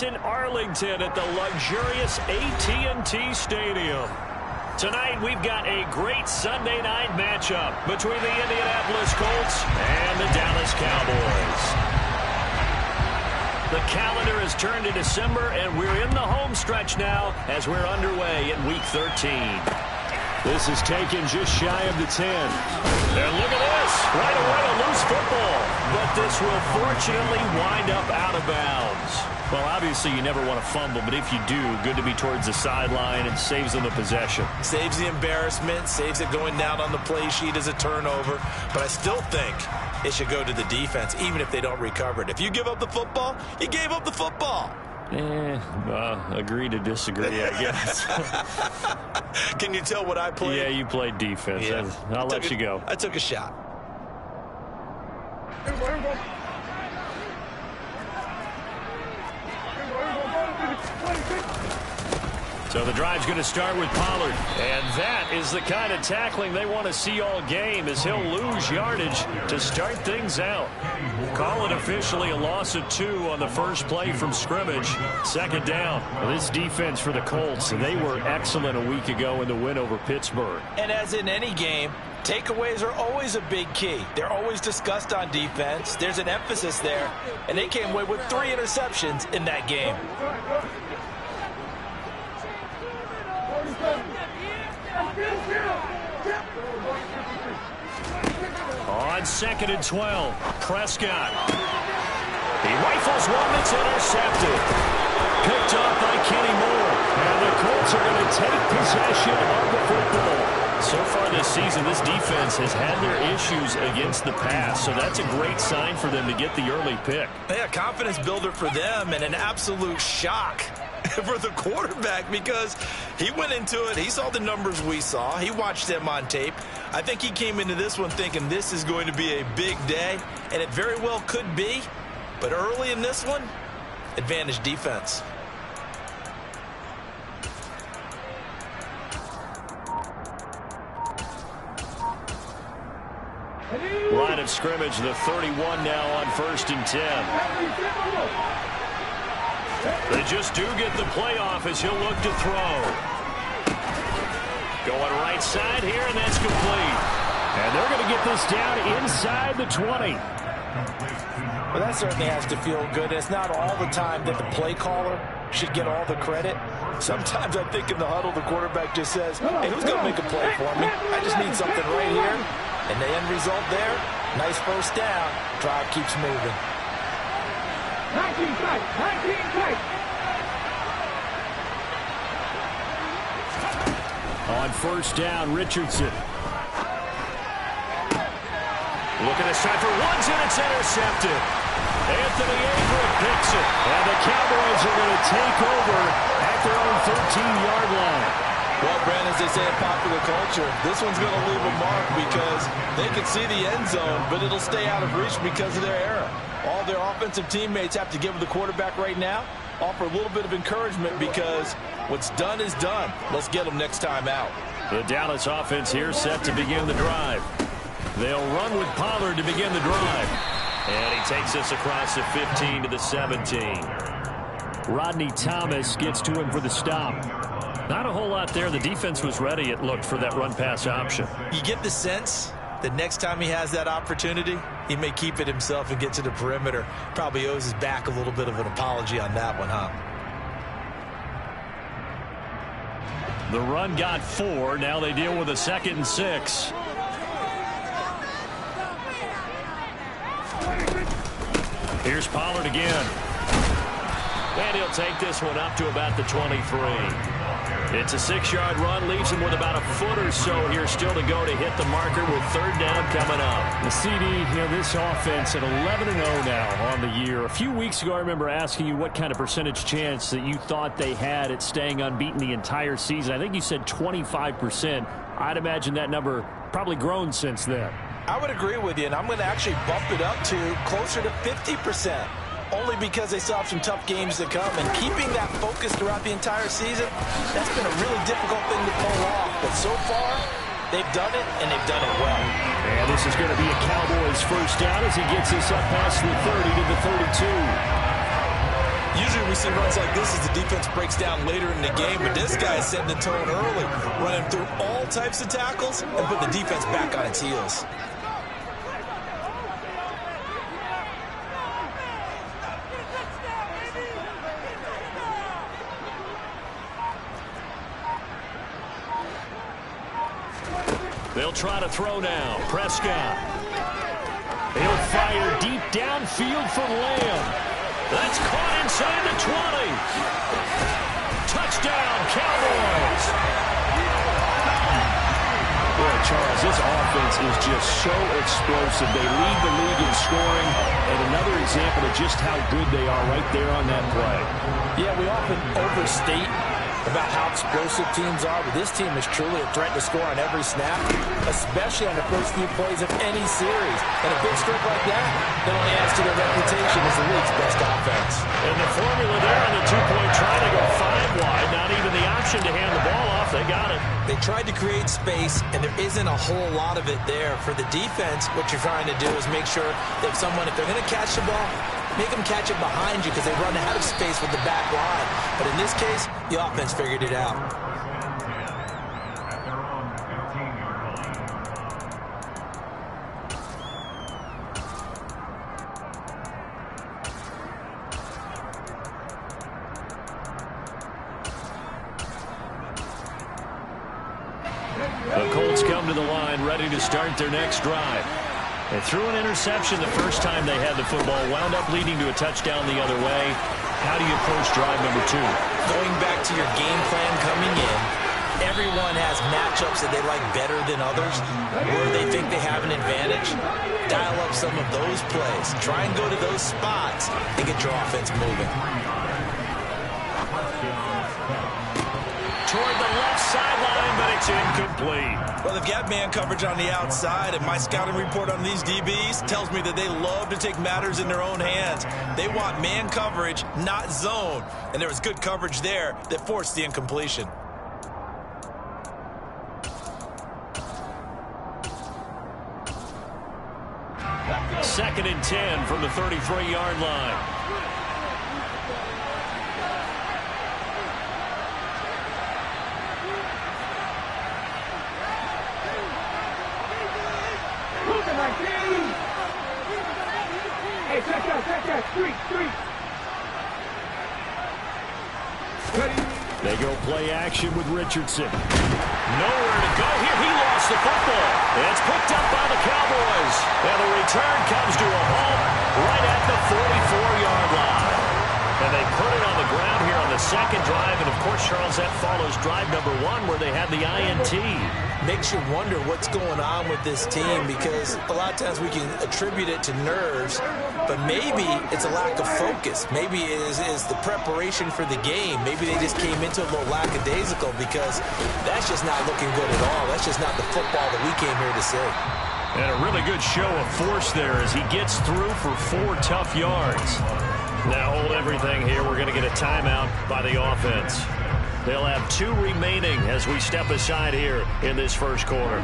In Arlington at the luxurious AT&T Stadium. Tonight we've got a great Sunday night matchup between the Indianapolis Colts and the Dallas Cowboys. The calendar has turned to December and we're in the home stretch now as we're underway in Week 13. This is taken just shy of the 10. And look at this. Right away a loose football. But this will fortunately wind up out of bounds. Well, obviously you never want to fumble, but if you do, good to be towards the sideline and saves them the possession. Saves the embarrassment, saves it going down on the play sheet as a turnover. But I still think it should go to the defense, even if they don't recover it. If you give up the football, you gave up the football. Agree to disagree, I guess. Can you tell what I played? Yeah, you played defense. Yeah. I'll let you go. I took a shot. So the drive's going to start with Pollard. And that is the kind of tackling they want to see all game, as he'll lose yardage to start things out. Call it officially a loss of 2 on the first play from scrimmage. Second down. Well, this defense for the Colts, they were excellent a week ago in the win over Pittsburgh. And as in any game, takeaways are always a big key. They're always discussed on defense. There's an emphasis there. And they came away with 3 interceptions in that game. On 2nd and 12, Prescott. He rifles one that's intercepted. Picked off by Kenny Moore. And the Colts are going to take possession of the football. So far this season, this defense has had their issues against the pass. So that's a great sign for them to get the early pick. Yeah, confidence builder for them and an absolute shock for the quarterback, because he went into it, he saw the numbers we saw, he watched them on tape. I think he came into this one thinking this is going to be a big day, and it very well could be, but early in this one, advantage defense. Line of scrimmage, the 31 now on 1st and 10. They just do get the playoff as he'll look to throw. Going right side here, and that's complete. And they're going to get this down inside the 20. Well, that certainly has to feel good. It's not all the time that the play caller should get all the credit. Sometimes I think in the huddle, the quarterback just says, hey, who's going to make a play for me? I just need something right here. And the end result there, nice first down. Drive keeps moving. 19 tight, 19 tight. On 1st down, Richardson. Looking this time for ones, and it's intercepted. Anthony Averett picks it. And the Cowboys are going to take over at their own 13-yard line. Well, Brandon, as they say in popular culture, this one's going to leave a mark because they can see the end zone, but it'll stay out of reach because of their error. All their offensive teammates have to give the quarterback right now, offer a little bit of encouragement, because what's done is done. Let's get them next time out. The Dallas offense here set to begin the drive. They'll run with Pollard to begin the drive. And he takes us across the 15 to the 17. Rodney Thomas gets to him for the stop. Not a whole lot there. The defense was ready, it looked, for that run-pass option. You get the sense that next time he has that opportunity, he may keep it himself and get to the perimeter. Probably owes his back a little bit of an apology on that one, huh? The run got 4. Now they deal with a 2nd and 6. Here's Pollard again. And he'll take this one up to about the 23. It's a 6-yard run, leaves him with about a foot or so here still to go to hit the marker with 3rd down coming up. The CD, this offense at 11-0 now on the year. A few weeks ago, I remember asking you what kind of percentage chance that you thought they had at staying unbeaten the entire season. I think you said 25%. I'd imagine that number probably grown since then. I would agree with you, and I'm going to actually bump it up to closer to 50%. Only because they still have some tough games to come, and keeping that focus throughout the entire season, that's been a really difficult thing to pull off. But so far, they've done it, and they've done it well. And this is going to be a Cowboys first down as he gets us up past the 30 to the 32. Usually we see runs like this as the defense breaks down later in the game, but this guy is setting the tone early, running through all types of tackles and put the defense back on its heels. They'll try to throw now. Prescott. He'll fire deep downfield for Lamb. That's caught inside the 20. Touchdown, Cowboys. Boy, Charles, this offense is just so explosive. They lead the league in scoring, and another example of just how good they are right there on that play. Yeah, we often overstate about how explosive teams are, but this team is truly a threat to score on every snap, especially on the first few plays of any series. And a big strip like that only adds to their reputation as the league's best offense. And the formula there on the two-point try to go 5 wide, not even the option to hand the ball off. They got it. They tried to create space, and there isn't a whole lot of it there. For the defense, what you're trying to do is make sure that if they're going to catch the ball, make them catch it behind you because they run out of space with the back line. But in this case, the offense figured it out. The Colts come to the line ready to start their next drive. They threw an interception the first time they had the football, wound up leading to a touchdown the other way. How do you approach drive number 2? Going back to your game plan coming in, everyone has matchups that they like better than others, where they think they have an advantage. Dial up some of those plays. Try and go to those spots and get your offense moving. Toward the left sideline, but it's incomplete. Well, they've got man coverage on the outside, and my scouting report on these DBs tells me that they love to take matters in their own hands. They want man coverage, not zone. And there was good coverage there that forced the incompletion. Second and 10 from the 33-yard line. Hey, check that, street. They go play action with Richardson. Nowhere to go here. He lost the football. It's picked up by the Cowboys. And the return comes to a halt right at the 44-yard line. And they put it on the ground here on the second drive. And, of course, Charles, that follows drive number 1 where they had the INT. Makes you wonder what's going on with this team, because a lot of times we can attribute it to nerves, but maybe it's a lack of focus. Maybe it is the preparation for the game. Maybe they just came into a little lackadaisical, because that's just not looking good at all. That's just not the football that we came here to see. And a really good show of force there as he gets through for 4 tough yards. Now hold everything here. We're going to get a timeout by the offense. They'll have 2 remaining as we step aside here in this first quarter.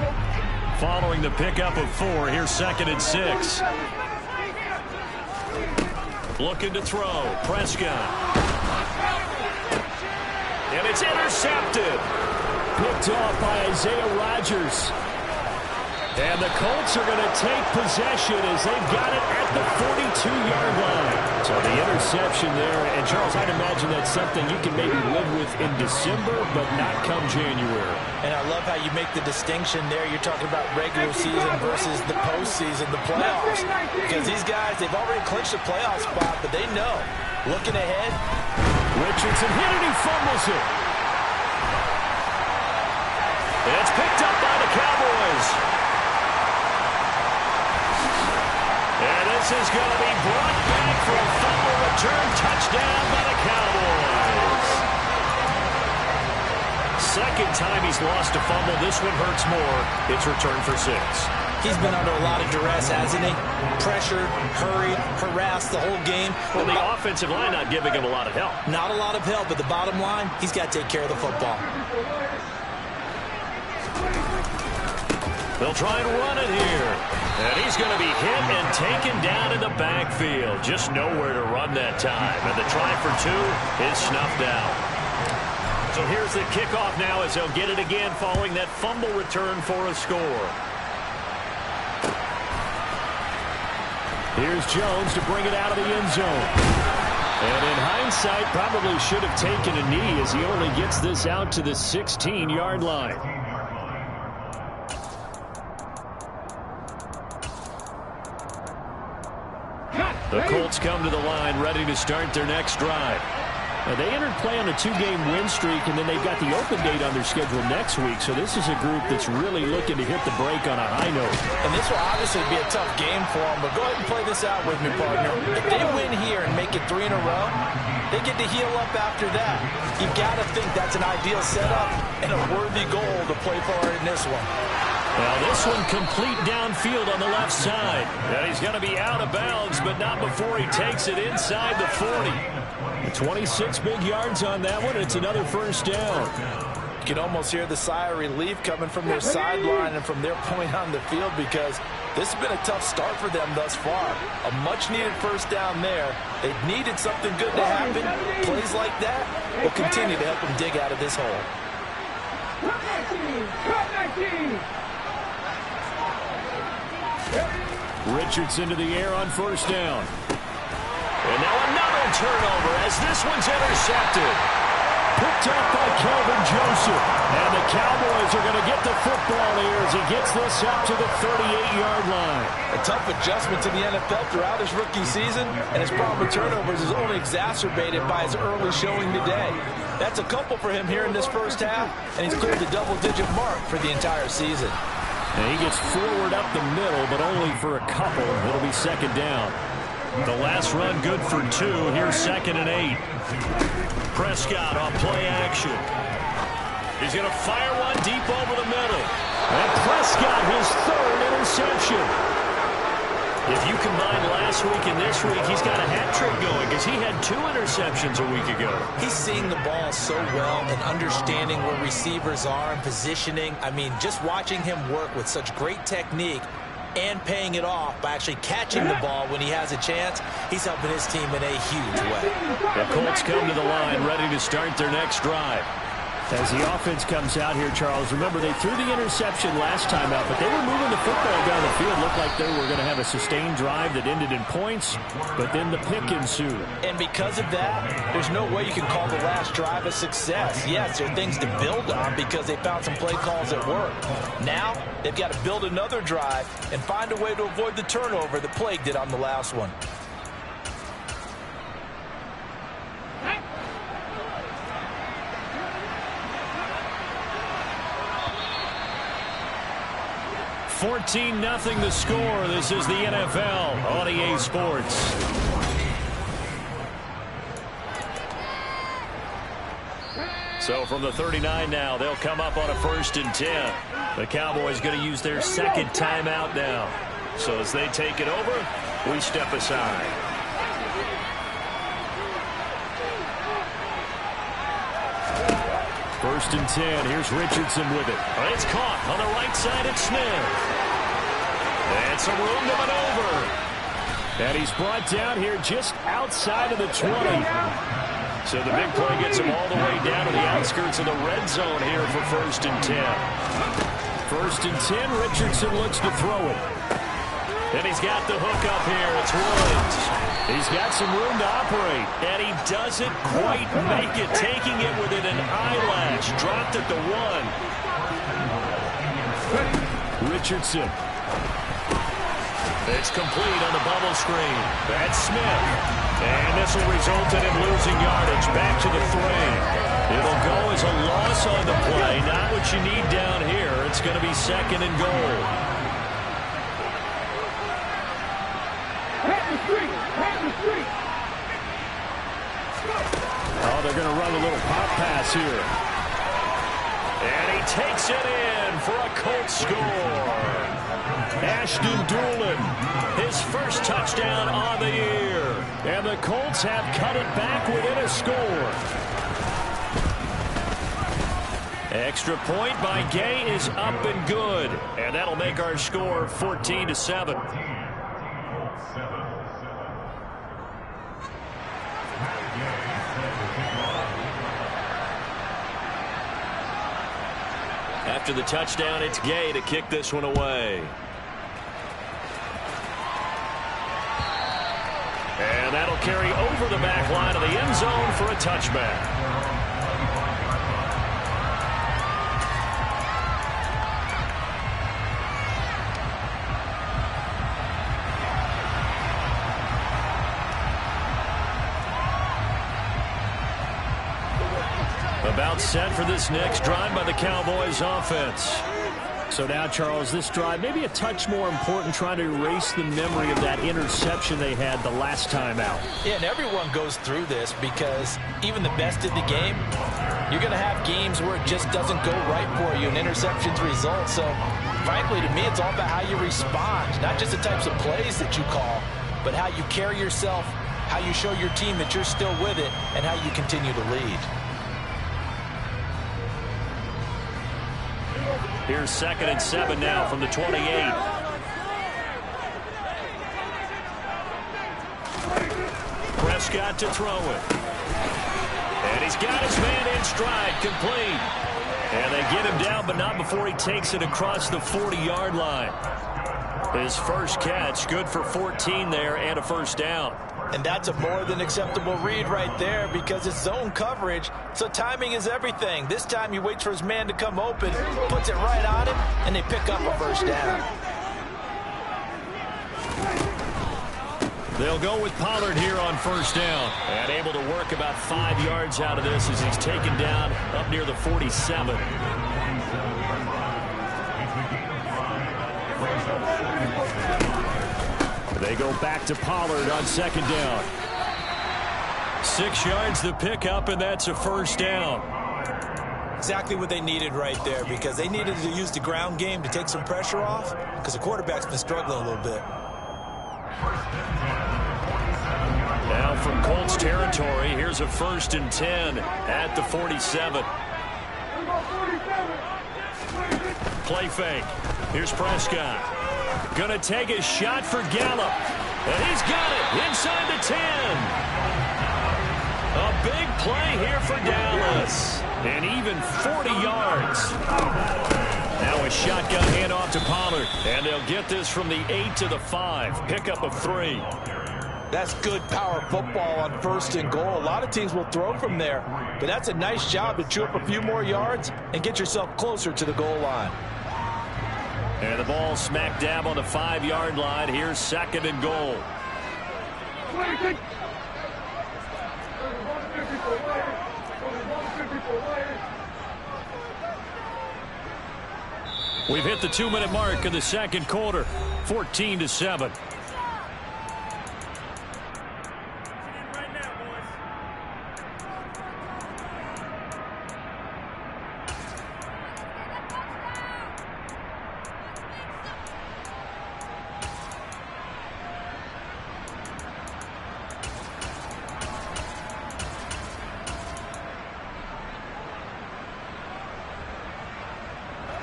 Following the pickup of 4, here's 2nd and 6. Looking to throw. Prescott. And it's intercepted. Picked off by Isaiah Rodgers. And the Colts are going to take possession as they've got it at the 42-yard line. So the interception there, and Charles, I'd imagine that's something you can maybe live with in December, but not come January. And I love how you make the distinction there. You're talking about regular season versus the postseason, the playoffs. Because these guys, they've already clinched a playoff spot, but they know. Looking ahead. Richardson hit it, he fumbles it. And it's picked up by the Cowboys. And this is going to be brought back for a fumble return touchdown by the Cowboys. Second time he's lost a fumble. This one hurts more. It's returned for 6. He's been under a lot of duress, hasn't he? Pressured, hurried, harassed the whole game. Well, the offensive line not giving him a lot of help. Not a lot of help, but the bottom line, he's got to take care of the football. They'll try and run it here. And he's going to be hit and taken down in the backfield. Just nowhere to run that time. And the try for 2 is snuffed out. So here's the kickoff now as they'll get it again following that fumble return for a score. Here's Jones to bring it out of the end zone. And in hindsight, probably should have taken a knee as he only gets this out to the 16-yard line. The Colts come to the line ready to start their next drive. Now, they entered play on a 2-game win streak, and then they've got the open date on their schedule next week. So this is a group that's really looking to hit the break on a high note. And this will obviously be a tough game for them, but go ahead and play this out with me, partner. If they win here and make it 3 in a row, they get to heal up after that. You've got to think that's an ideal setup and a worthy goal to play for in this one. Now this one complete downfield on the left side. And he's going to be out of bounds, but not before he takes it inside the 40. 26 big yards on that one. It's another first down. You can almost hear the sigh of relief coming from their sideline and from their point on the field because this has been a tough start for them thus far. A much-needed first down there. They needed something good to happen. Plays like that will continue to help them dig out of this hole. Richardson to the air on first down. And now another turnover as this one's intercepted. Picked up by Kelvin Joseph. And the Cowboys are going to get the football here as he gets this up to the 38-yard line. A tough adjustment to the NFL throughout his rookie season, and his problem with turnovers is only exacerbated by his early showing today. That's a couple for him here in this first half, and he's cleared the double-digit mark for the entire season. And he gets forward up the middle, but only for a couple. It'll be second down. The last run good for 2. Here's 2nd and 8. Prescott on play action. He's going to fire one deep over the middle. And Prescott, his 3rd interception. If you combine last week and this week, he's got a hat trick going because he had 2 interceptions a week ago. He's seeing the ball so well and understanding where receivers are and positioning. I mean, just watching him work with such great technique and paying it off by actually catching the ball when he has a chance, he's helping his team in a huge way. The Colts come to the line ready to start their next drive. As the offense comes out here, Charles, remember they threw the interception last time out, but they were moving the football down the field. Looked like they were going to have a sustained drive that ended in points, but then the pick ensued. And because of that, there's no way you can call the last drive a success. Yes, there are things to build on because they found some play calls that work. Now, they've got to build another drive and find a way to avoid the turnover that plagued it on the last one. $14-0 the score. This is the NFL on EA Sports. So from the 39 now, they'll come up on a 1st and 10. The Cowboys going to use their 2nd timeout now. So as they take it over, we step aside. First and 10. Here's Richardson with it. It's caught on the right side at Smith. And some room to maneuver. And he's brought down here just outside of the 20. So the big play gets him all the way down to the outskirts of the red zone here for 1st and 10. 1st and 10. Richardson looks to throw it. And he's got the hook up here. It's Woods. He's got some room to operate. And he doesn't quite make it, taking it within an eyelash. Dropped at the 1. Richardson. It's complete on the bubble screen. That's Smith. And this will result in him losing yardage. Back to the 3. It'll go as a loss on the play. Not what you need down here. It's going to be 2nd and goal. Oh, they're going to run a little pop pass here. And he takes it in for a Colts score. Ashton Doolin, his first touchdown on the year. And the Colts have cut it back within a score. Extra point by Gay is up and good. And that'll make our score 14-7. After the touchdown, it's Gay to kick this one away. And that'll carry over the back line of the end zone for a touchback. About set for this next drive by the Cowboys offense. So now, Charles, this drive maybe a touch more important, trying to erase the memory of that interception they had the last time out. Yeah, and everyone goes through this because even the best in the game, you're going to have games where it just doesn't go right for you and interceptions result. So, frankly, to me, it's all about how you respond, not just the types of plays that you call, but how you carry yourself, how you show your team that you're still with it, and how you continue to lead. Here's 2nd and 7 now from the 28. Prescott to throw it. And he's got his man in stride, complete. And they get him down, but not before he takes it across the 40-yard line. His first catch, good for 14 there and a first down. And that's a more than acceptable read right there because it's zone coverage, so timing is everything. This time he waits for his man to come open, puts it right on him, and they pick up a first down. They'll go with Pollard here on first down. And able to work about 5 yards out of this as he's taken down up near the 47. They go back to Pollard on 2nd down. 6 yards the pickup, and that's a first down. Exactly what they needed right there because they needed to use the ground game to take some pressure off because the quarterback's been struggling a little bit. Now from Colts territory, here's a 1st and 10 at the 47. Play fake. Here's Prescott. Gonna take a shot for Gallup. And he's got it inside the 10. A big play here for Dallas. And even 40 yards. Now a shotgun handoff to Pollard. And they'll get this from the 8 to the 5. Pickup of 3. That's good power football on 1st and goal. A lot of teams will throw from there. But that's a nice job to chew up a few more yards and get yourself closer to the goal line. And the ball smack dab on the 5-yard line. Here's 2nd and goal. We've hit the 2-minute mark of the 2nd quarter. 14-7.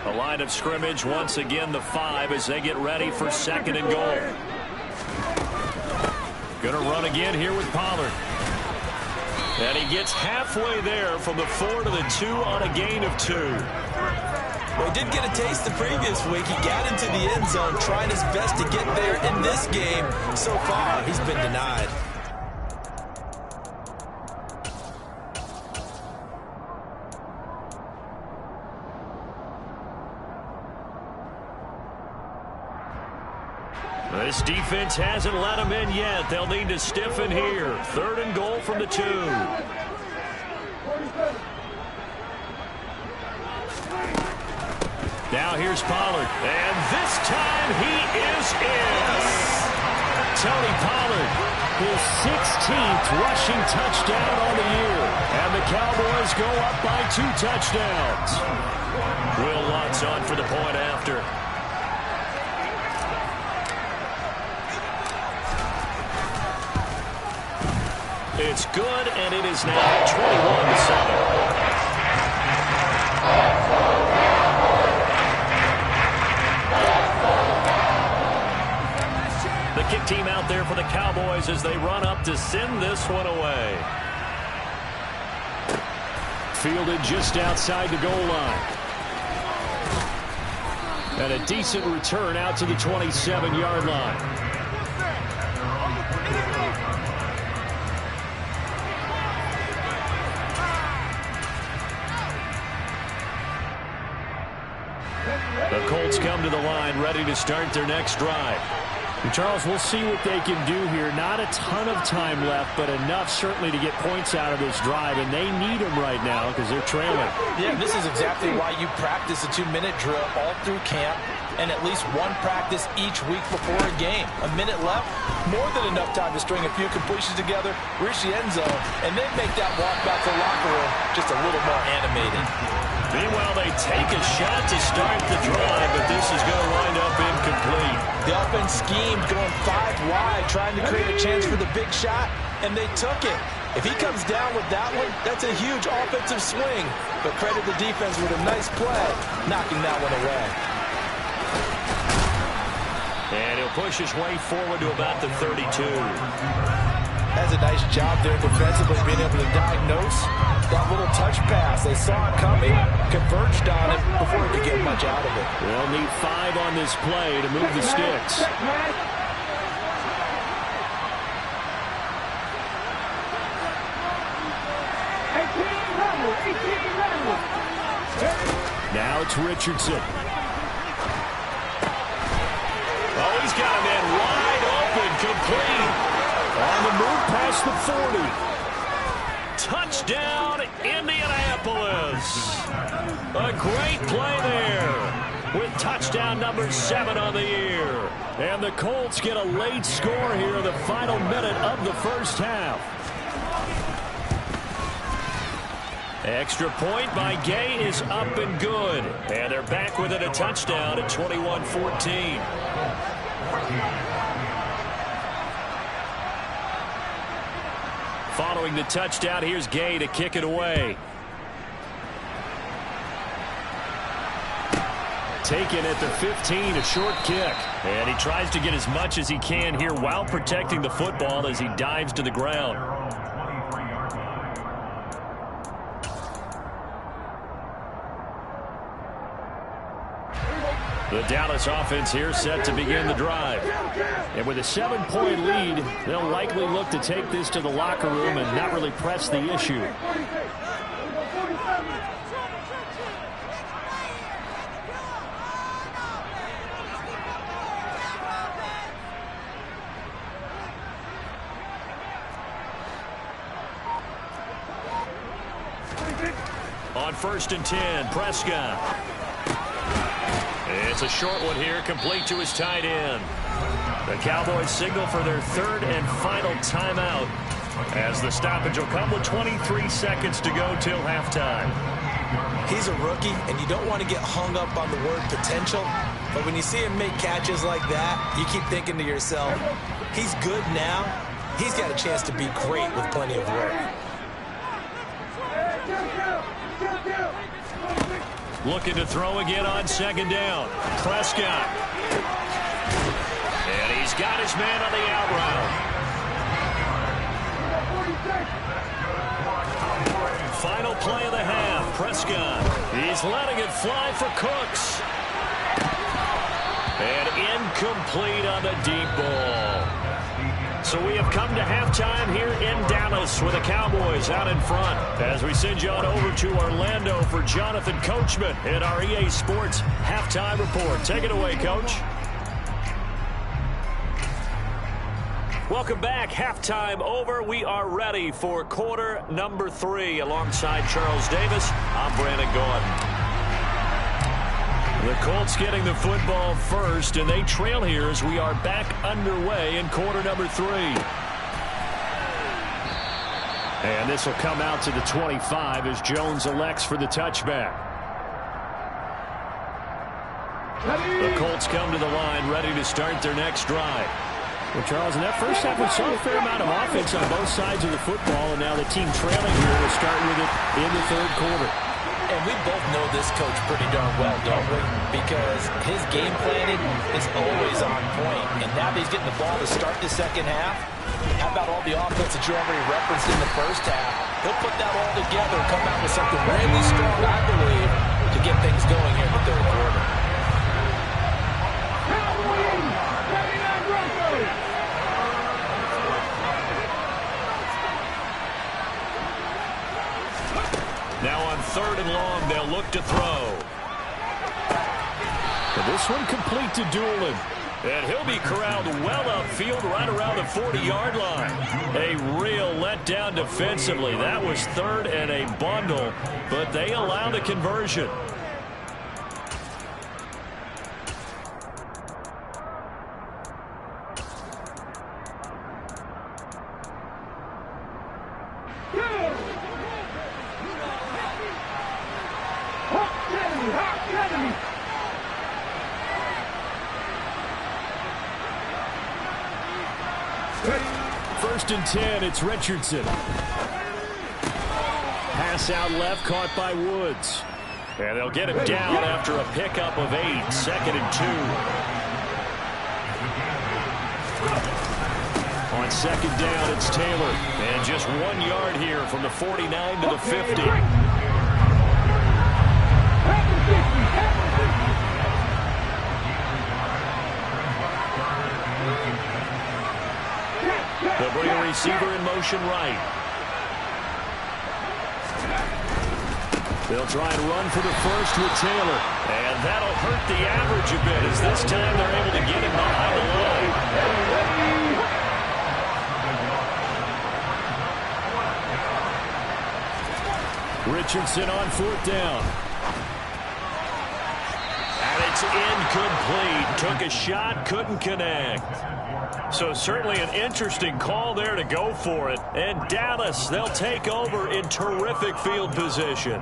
The line of scrimmage once again the 5 as they get ready for 2nd and goal. Gonna run again here with Pollard. And he gets halfway there from the 4 to the 2 on a gain of 2. Well, he did get a taste the previous week. He got into the end zone trying his best to get there. In this game, so far, he's been denied. This defense hasn't let them in yet. They'll need to stiffen here. 3rd and goal from the 2. Now here's Pollard. And this time he is in. Tony Pollard, his 16th rushing touchdown on the year. And the Cowboys go up by 2 touchdowns. Will Lutz on for the point after. It's good, and it is now 21-7. as they run up to send this one away. Fielded just outside the goal line. And a decent return out to the 27-yard line. The Colts come to the line, ready to start their next drive. And Charles, we'll see what they can do here. Not a ton of time left, but enough certainly to get points out of this drive, and they need them right now because they're trailing. Yeah, this is exactly why you practice a 2-minute drill all through camp and at least one practice each week before a game. A minute left, more than enough time to string a few completions together, reach the end zone, and then make that walk back to the locker room just a little more animated. Meanwhile, they take a shot to start the drive, but this is going to wind up incomplete. The offense schemed, going 5 wide, trying to create a chance for the big shot, and they took it. If he comes down with that one, that's a huge offensive swing. But credit the defense with a nice play, knocking that one away. And he'll push his way forward to about the 32. Has a nice job there defensively, being able to diagnose that little touch pass. They saw it coming, converged on it before he could get much out of it. They'll need 5 on this play to move the sticks. Now it's Richardson. Oh, he's got a man wide open, complete. On the move past the 40. Touchdown, Indianapolis. A great play there with touchdown number 7 on the year. And the Colts get a late score here in the final minute of the first half. Extra point by Gay is up and good. And they're back within a touchdown at 21-14. Following the touchdown, here's Gay to kick it away. Taken at the 15, a short kick. And he tries to get as much as he can here while protecting the football as he dives to the ground. The Dallas offense here set to begin the drive. And with a 7-point lead, they'll likely look to take this to the locker room and not really press the issue. On 1st and 10, Prescott. It's a short one here, complete to his tight end. The Cowboys signal for their 3rd and final timeout as the stoppage will come with 23 seconds to go till halftime. He's a rookie, and you don't want to get hung up on the word potential, but when you see him make catches like that, you keep thinking to yourself, he's good now. He's got a chance to be great with plenty of work. Looking to throw again on 2nd down. Prescott. And he's got his man on the out route. Final play of the half. Prescott. He's letting it fly for Cooks. And incomplete on the deep ball. So we have come to halftime here in Dallas with the Cowboys out in front. As we send you on over to Orlando for Jonathan Coachman in our EA Sports Halftime Report. Take it away, Coach. Welcome back. Halftime over. We are ready for quarter number 3. Alongside Charles Davis, I'm Brandon Gordon. The Colts getting the football first, and they trail here as we are back underway in quarter number 3. And this will come out to the 25 as Jones elects for the touchback. The Colts come to the line ready to start their next drive. Well, Charles, in that first half, we saw a fair amount of offense on both sides of the football, and now the team trailing here will start with it in the 3rd quarter. And we both know this coach pretty darn well, don't we? Because his game planning is always on point. And now that he's getting the ball to start the second half, How about all the offense that you already referenced in the first half? He'll put that all together and come out with something really strong, I believe, to get things going here in the third quarter. Now on 3rd and long, they'll look to throw. And this one complete to Doolin. And he'll be corralled well upfield right around the 40-yard line. A real letdown defensively. That was 3rd and a bundle, but they allow the conversion. First and 10, it's Richardson. Pass out left, caught by Woods. And they'll get him down after a pickup of 8, 2nd and 2. On 2nd down, it's Taylor. And just 1 yard here from the 49 to the 50. They'll bring a receiver in motion right. They'll try and run for the first with Taylor. And that'll hurt the average a bit as this time they're able to get him behind the line. Richardson on 4th down. And it's incomplete. Took a shot, couldn't connect. So certainly an interesting call there to go for it. And Dallas, they'll take over in terrific field position.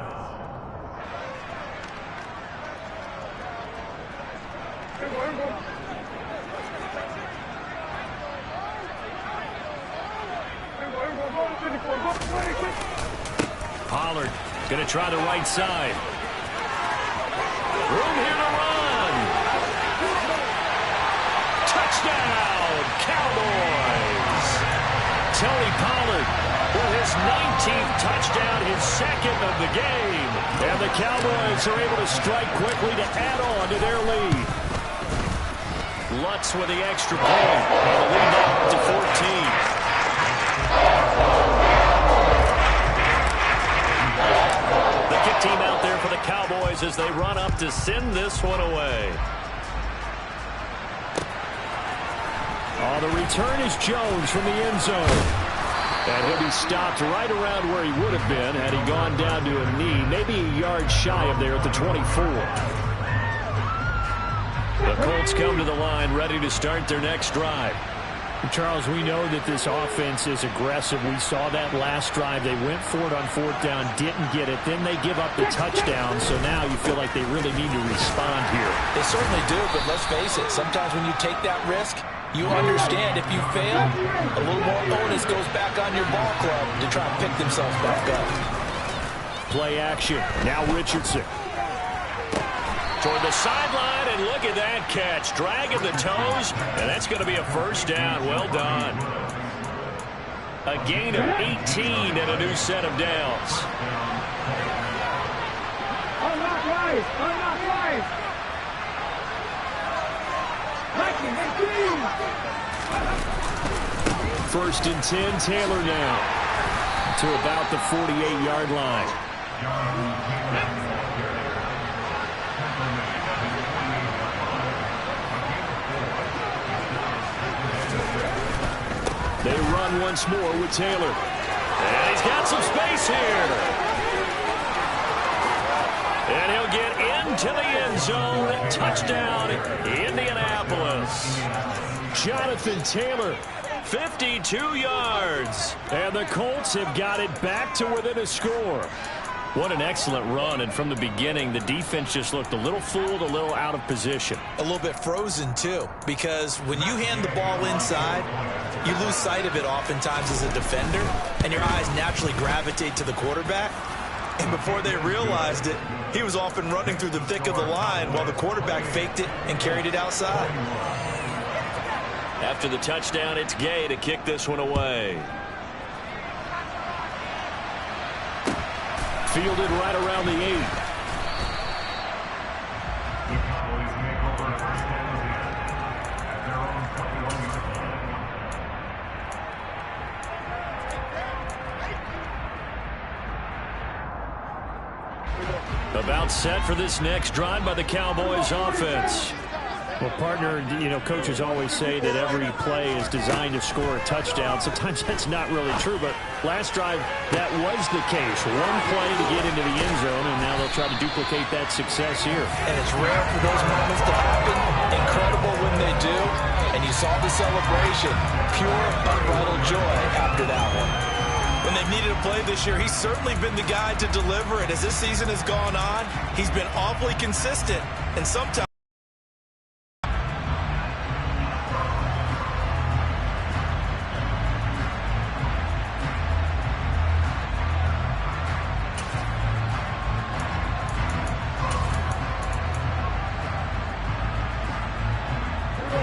Pollard going to try the right side. Room here to run. Touchdown, Cowboys. Tony Pollard with his 19th touchdown, his 2nd of the game. And the Cowboys are able to strike quickly to add on to their lead. Lutz with the extra point. And the lead now up to 14. The kick team out there for the Cowboys as they run up to send this one away. Oh, the return is Jones from the end zone. And he'll be stopped right around where he would have been had he gone down to a knee, maybe a yard shy of there at the 24. The Colts come to the line ready to start their next drive. Charles, we know that this offense is aggressive. We saw that last drive. They went for it on 4th down, didn't get it. Then they give up the touchdown, so now you feel like they really need to respond here. They certainly do, but let's face it. Sometimes when you take that risk, you understand if you fail, a little more onus goes back on your ball club to try and pick themselves back up. Play action. Now Richardson. Toward the sideline, and look at that catch. Dragging the toes, and that's going to be a first down. Well done. A gain of 18 and a new set of downs. Unlock right. Unlock right. 1st and 10, Taylor now to about the 48-yard line. They run once more with Taylor. And he's got some space here. And he'll get into the end zone. Touchdown, Indianapolis. Jonathan Taylor, 52 yards. and the Colts have got it back to within a score. What an excellent run, and from the beginning, the defense just looked a little fooled, a little out of position. A little bit frozen, too, because when you hand the ball inside, you lose sight of it oftentimes as a defender, and your eyes naturally gravitate to the quarterback. And before they realized it, he was off and running through the thick of the line while the quarterback faked it and carried it outside. After the touchdown, it's Gay to kick this one away. Fielded right around the 8. About set for this next drive by the Cowboys offense. Well, partner, coaches always say that every play is designed to score a touchdown. Sometimes that's not really true, but last drive, that was the case. One play to get into the end zone, and now they'll try to duplicate that success here. And it's rare for those moments to happen. Incredible when they do. And you saw the celebration. Pure, unbridled joy after that one. When they've needed a play this year, he's certainly been the guy to deliver it. As this season has gone on, he's been awfully consistent, and sometimes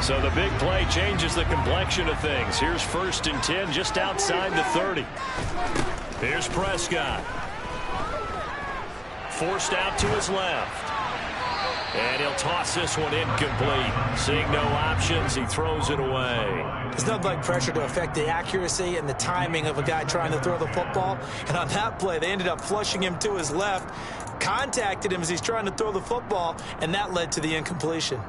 so the big play changes the complexion of things. Here's 1st and 10 just outside the 30. Here's Prescott. Forced out to his left. And he'll toss this one incomplete. Seeing no options, he throws it away. There's nothing like pressure to affect the accuracy and the timing of a guy trying to throw the football. And on that play, they ended up flushing him to his left, contacted him as he's trying to throw the football, and that led to the incompletion.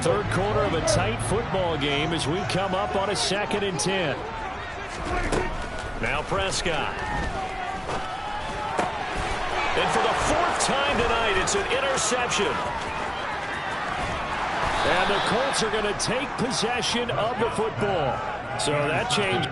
Third quarter of a tight football game as we come up on a 2nd and 10. Now Prescott. And for the 4th time tonight, it's an interception. And the Colts are going to take possession of the football. So that changed.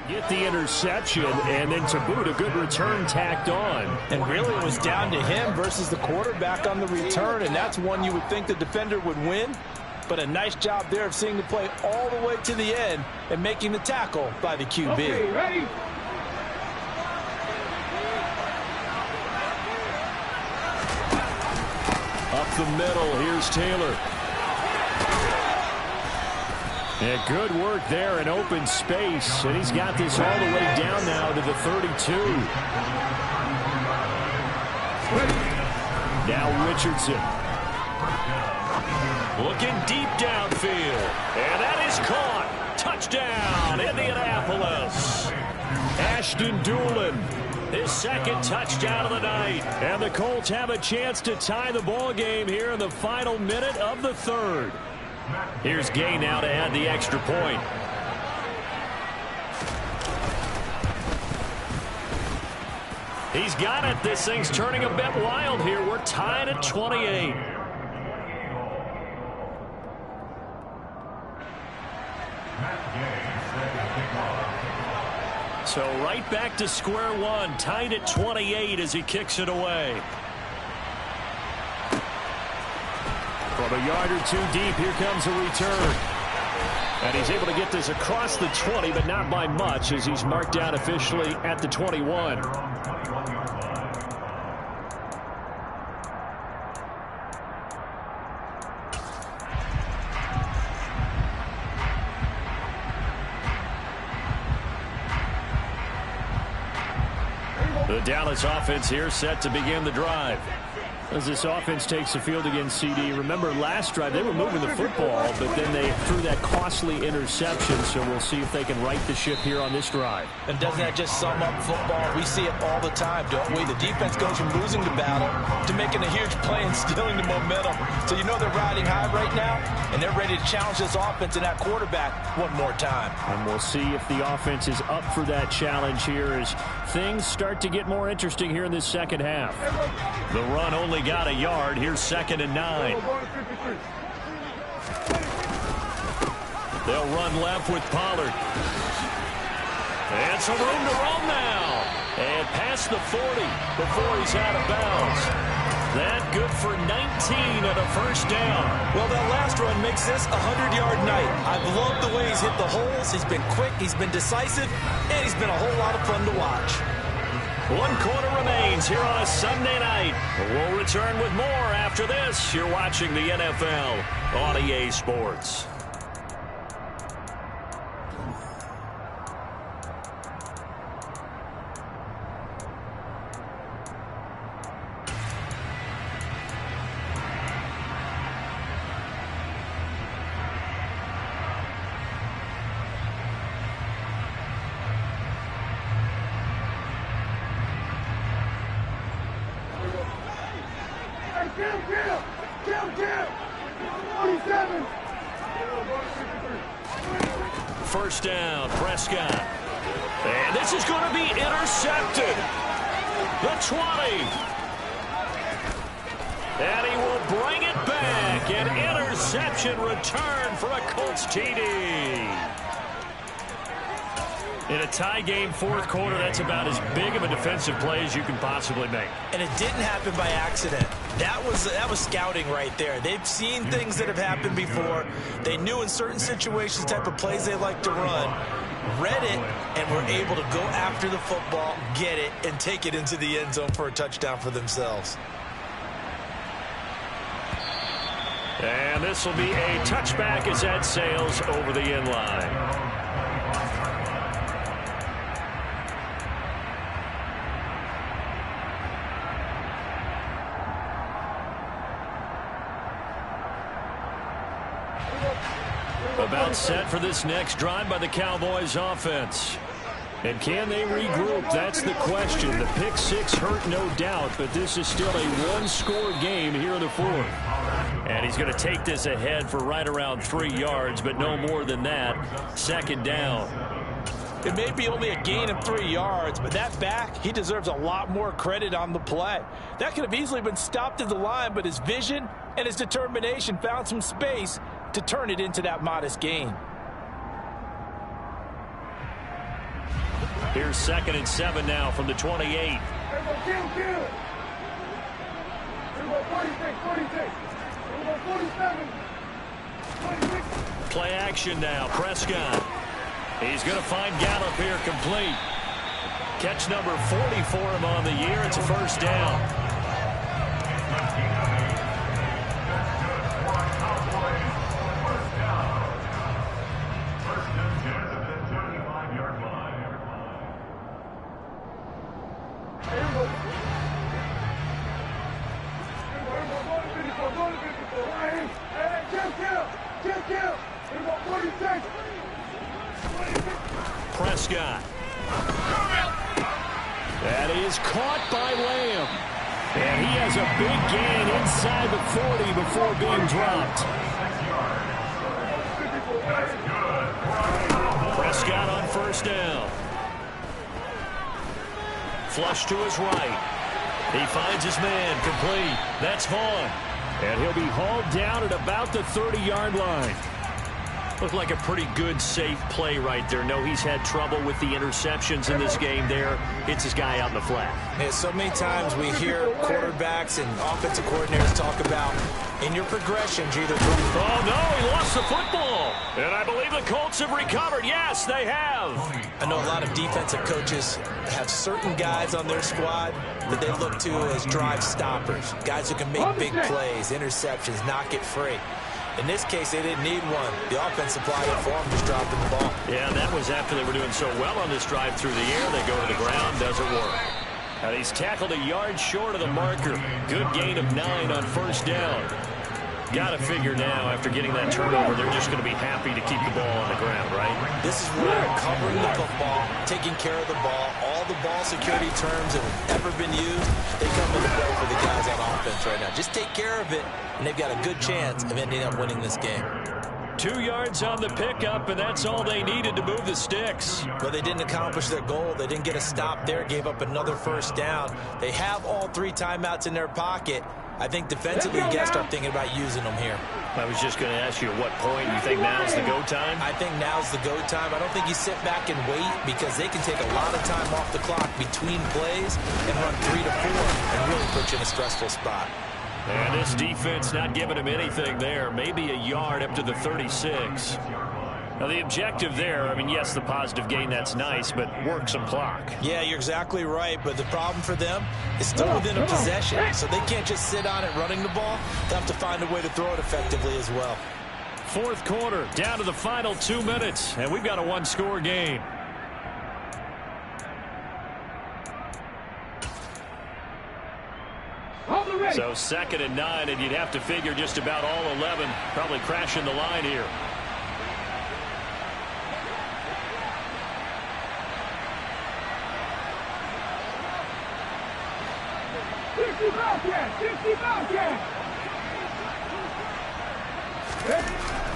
Get the interception, and then to boot, a good return tacked on. And really it was down to him versus the quarterback on the return, and that's one you would think the defender would win. But a nice job there of seeing the play all the way to the end and making the tackle by the QB. Okay, ready? Up the middle, here's Taylor. And good work there in open space. And he's got this all the way down now to the 32. Now Richardson. Looking deep downfield. And that is caught. Touchdown, Indianapolis. Ashton Doolin. His 2nd touchdown of the night. And the Colts have a chance to tie the ball game here in the final minute of the 3rd. Here's Gay now to add the extra point. He's got it. This thing's turning a bit wild here. We're tied at 28. So right back to square one, tied at 28 as he kicks it away. From a yard or two deep, here comes a return. And he's able to get this across the 20, but not by much, as he's marked down officially at the 21. The Dallas offense here set to begin the drive. As this offense takes the field against CD, remember last drive they were moving the football, but then they threw that costly interception, so we'll see if they can right the ship here on this drive. And doesn't that just sum up football? We see it all the time, don't we? The defense goes from losing the battle to making a huge play and stealing the momentum. So you know they're riding high right now, and they're ready to challenge this offense and that quarterback one more time. And we'll see if the offense is up for that challenge here as things start to get more interesting here in this second half. The run only got a yard. Here's 2nd and 9. They'll run left with Pollard. And some room to run now. And past the 40 before he's out of bounds. That good for 19 and a first down. Well, that last run makes this a 100-yard night. I've loved the way he's hit the holes. He's been quick, he's been decisive, and he's been a whole lot of fun to watch. 1 quarter remains here on a Sunday night. We'll return with more after this. You're watching the NFL on EA Sports. First down, Prescott. And this is going to be intercepted. The 20. And he will bring it back. An interception return for a Colts TD. In a tie game, fourth quarter, that's about as big of a defensive play as you can possibly make. And it didn't happen by accident. That was scouting right there. They've seen things that have happened before. They knew in certain situations type of plays they like to run, read it, and were able to go after the football, get it, and take it into the end zone for a touchdown for themselves. And this will be a touchback as that sails over the end line. About set for this next drive by the Cowboys offense. And can they regroup? That's the question. The pick six hurt, no doubt, but this is still a one-score game here in the fourth. And he's going to take this ahead for right around 3 yards, but no more than that. 2nd down. It may be only a gain of 3 yards, but that back, he deserves a lot more credit on the play. That could have easily been stopped at the line, but his vision and his determination found some space to turn it into that modest gain. Here's 2nd and 7 now from the 28. Play action now. Prescott. He's going to find Gallup here complete. Catch number 40 for him on the year. It's a first down. Prescott. That is caught by Lamb. And he has a big gain inside the 40 before being dropped. Prescott on first down. Flush to his right. He finds his man. Complete. That's Vaughn. And he'll be hauled down at about the 30-yard line. Looked like a pretty good, safe play right there. No, he's had trouble with the interceptions in this game there. Hits his guy out in the flat. Yeah, so many times we hear quarterbacks and offensive coordinators talk about, in your progressions, you either throw. Oh, no, he lost the football. And I believe the Colts have recovered. Yes, they have. I know a lot of defensive coaches have certain guys on their squad that they look to as drive stoppers, guys who can make big plays, interceptions, knock it free. In this case, they didn't need one. The offense supplied it for them, just dropping the ball. Yeah, that was after they were doing so well on this drive through the air. They go to the ground, doesn't work. And he's tackled a yard short of the marker. Good gain of 9 on first down. Got to figure now, after getting that turnover, they're just going to be happy to keep the ball on the ground, right? This is where covering the football, taking care of the ball, all the ball security terms that have ever been used, they come into play for the guys on offense right now. Just take care of it, and they've got a good chance of ending up winning this game. 2 yards on the pickup, and that's all they needed to move the sticks. But they didn't accomplish their goal. They didn't get a stop there, gave up another first down. They have all 3 timeouts in their pocket. I think defensively, you got to start thinking about using them here. I was just going to ask you at what point you think now's the go time? I think now's the go time. I don't think you sit back and wait because they can take a lot of time off the clock between plays and run 3 to 4 and really put you in a stressful spot. And this defense not giving him anything there. Maybe a yard up to the 36. Now, the objective there, I mean, yes, the positive gain, that's nice, but work some clock. Yeah, you're exactly right, but the problem for them is still within a possession, so they can't just sit on it running the ball. They have to find a way to throw it effectively as well. Fourth quarter, down to the final 2 minutes, and we've got a one-score game. So 2nd and 9, and you'd have to figure just about all 11 probably crashing the line here.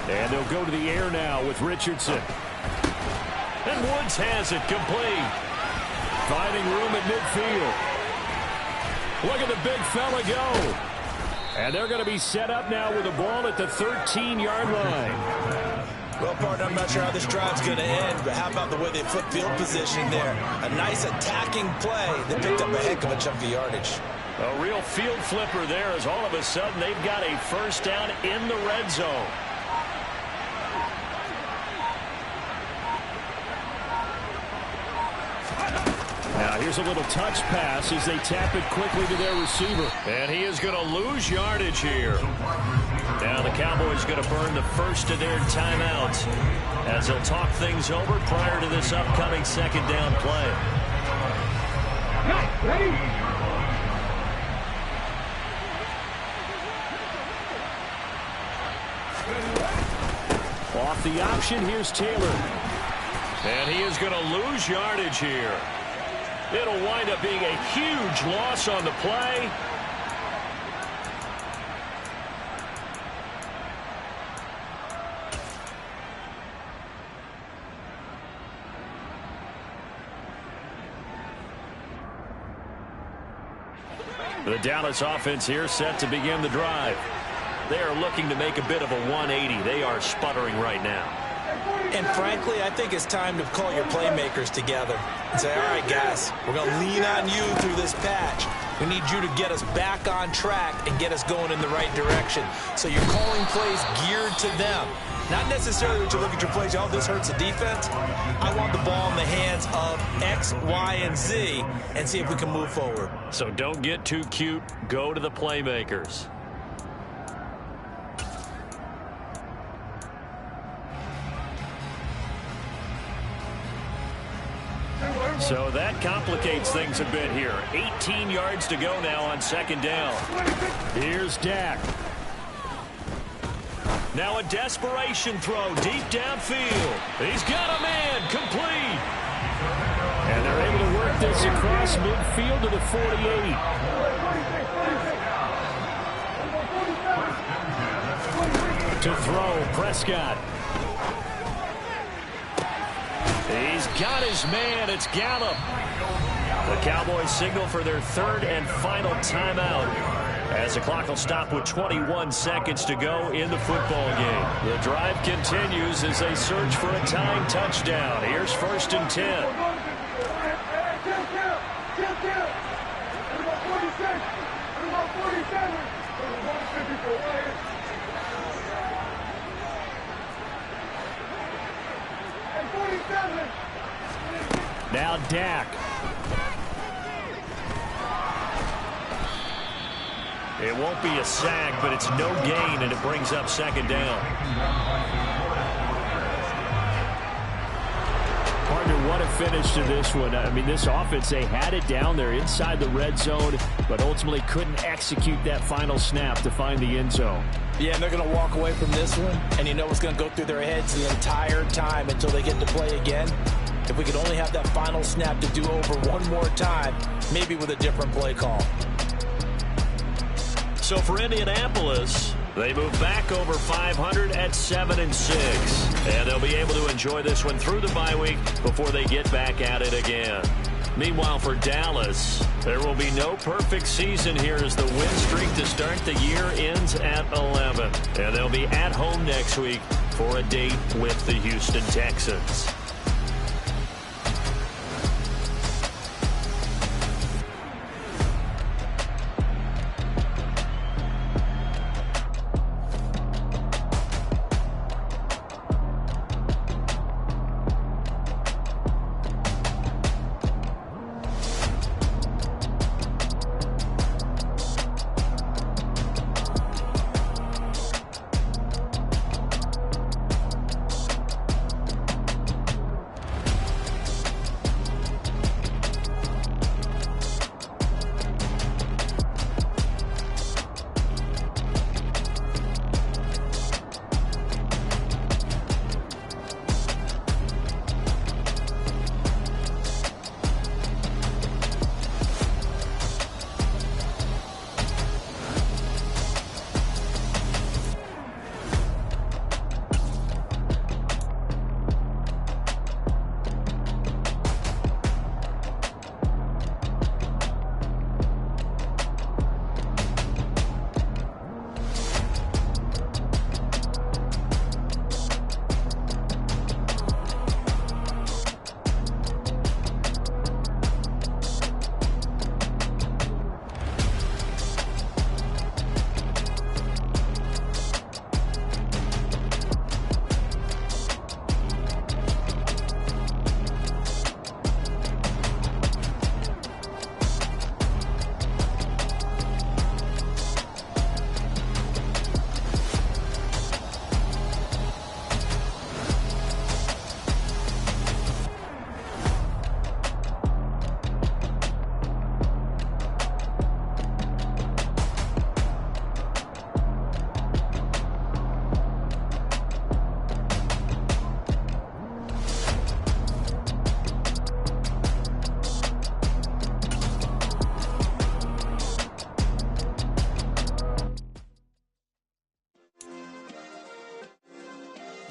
And they'll go to the air now with Richardson. And Woods has it complete. Finding room at midfield. Look at the big fella go. And they're going to be set up now with the ball at the 13-yard line. Well, partner, I'm not sure how this drive's going to end, but how about the way they flip field positioning there? A nice attacking play that picked up a heck of a chunk of yardage. A real field flipper there as all of a sudden they've got a first down in the red zone. Now here's a little touch pass as they tap it quickly to their receiver. And he is going to lose yardage here. Now the Cowboys going to burn the first of their timeouts as they'll talk things over prior to this upcoming 2nd down play. Ready? Off the option, here's Taylor. And he is going to lose yardage here. It'll wind up being a huge loss on the play. The Dallas offense here set to begin the drive. They are looking to make a bit of a 180. They are sputtering right now. And frankly, I think it's time to call your playmakers together and say, all right, guys, we're going to lean on you through this patch. We need you to get us back on track and get us going in the right direction. So you're calling plays geared to them. Not necessarily that you look at your plays, oh, this hurts the defense. I want the ball in the hands of X, Y, and Z and see if we can move forward. So don't get too cute. Go to the playmakers. So that complicates things a bit here. 18 yards to go now on 2nd down. Here's Dak. Now a desperation throw deep downfield. He's got a man complete. And they're able to work this across midfield to the 48. To throw, Prescott. He's got his man. It's Gallup. The Cowboys signal for their third and final timeout as the clock will stop with 21 seconds to go in the football game. The drive continues as they search for a tying touchdown. Here's 1st and 10. Now Dak. It won't be a sack, but it's no gain, and it brings up 2nd down. Partner, what a finish to this one. I mean, this offense, they had it down there inside the red zone, but ultimately couldn't execute that final snap to find the end zone. Yeah, and they're going to walk away from this one, and you know what's going to go through their heads the entire time until they get to play again. If we could only have that final snap to do over one more time, maybe with a different play call. So for Indianapolis, they move back over 500 at 7-6. And they'll be able to enjoy this one through the bye week before they get back at it again. Meanwhile, for Dallas, there will be no perfect season here as the win streak to start the year ends at 11. And they'll be at home next week for a date with the Houston Texans.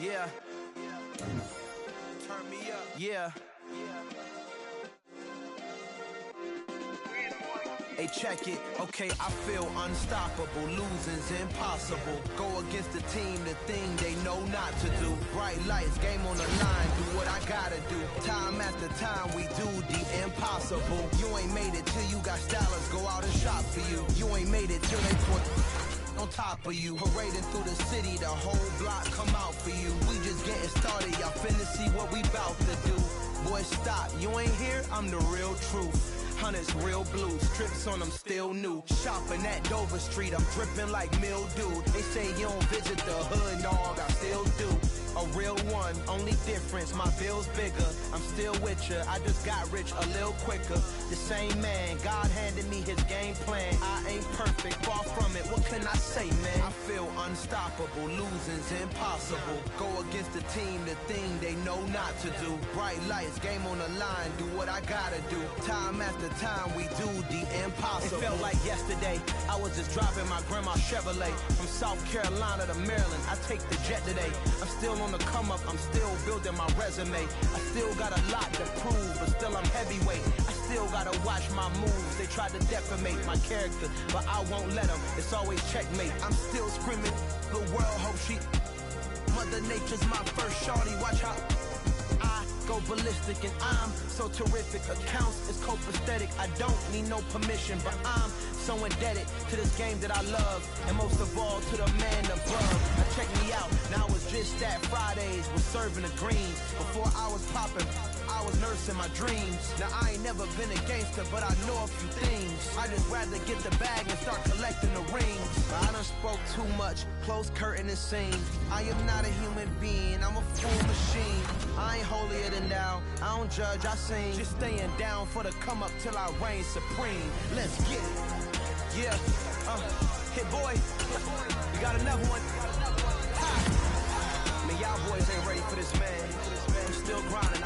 Yeah. Turn me up. Yeah. Hey, check it. Okay, I feel unstoppable. Losing's impossible. Go against the team, the thing they know not to do. Bright lights, game on the line. Do what I gotta do. Time after time, we do the impossible. You ain't made it till you got stylers. Go out and shop for you. You ain't made it till they put on top of you. Parading through the city, the whole block come out for you. We just getting started. Y'all finna see what we bout to do. Boy, stop. You ain't here? I'm the real truth. Hunters, real blues, trips on them still new. Shopping at Dover Street, I'm dripping like mildew. They say you don't visit the hood, dog, I still do. A real one, only difference, my bill's bigger. I'm still with ya, I just got rich a little quicker. The same man, God handed me his game plan. I ain't perfect, far from it, what can I say, man? I feel unstoppable, losing's impossible. Go against the team, the thing they know not to do. Bright lights, game on the line, do what I gotta do. Time after time, we do the impossible. It felt like yesterday, I was just driving my grandma's Chevrolet. From South Carolina to Maryland, I take the jet today. I'm still on the come up, I'm still building my resume. I still got a lot to prove, but still I'm heavyweight. I still still gotta watch my moves. They tried to defamate my character, but I won't let them. It's always checkmate. I'm still screaming, the world hope she... Mother Nature's my first shorty, watch how I go ballistic, and I'm so terrific. Accounts is copacetic, I don't need no permission, but I'm so indebted to this game that I love, and most of all to the man above. Now check me out, now it's just that Fridays was serving the greens. Before I was popping, I was nursing my dreams. Now I ain't never been a gangster, but I know a few things. I just rather get the bag and start collecting the rings. I done spoke too much, close curtain and scene. I am not a human being, I'm a full machine. I ain't holier than thou, I don't judge, I sing. Just staying down for the come up till I reign supreme. Let's get it. Yeah, hit boy, we got another one. Ha! Man, y'all boys ain't ready for this, man. We still grinding.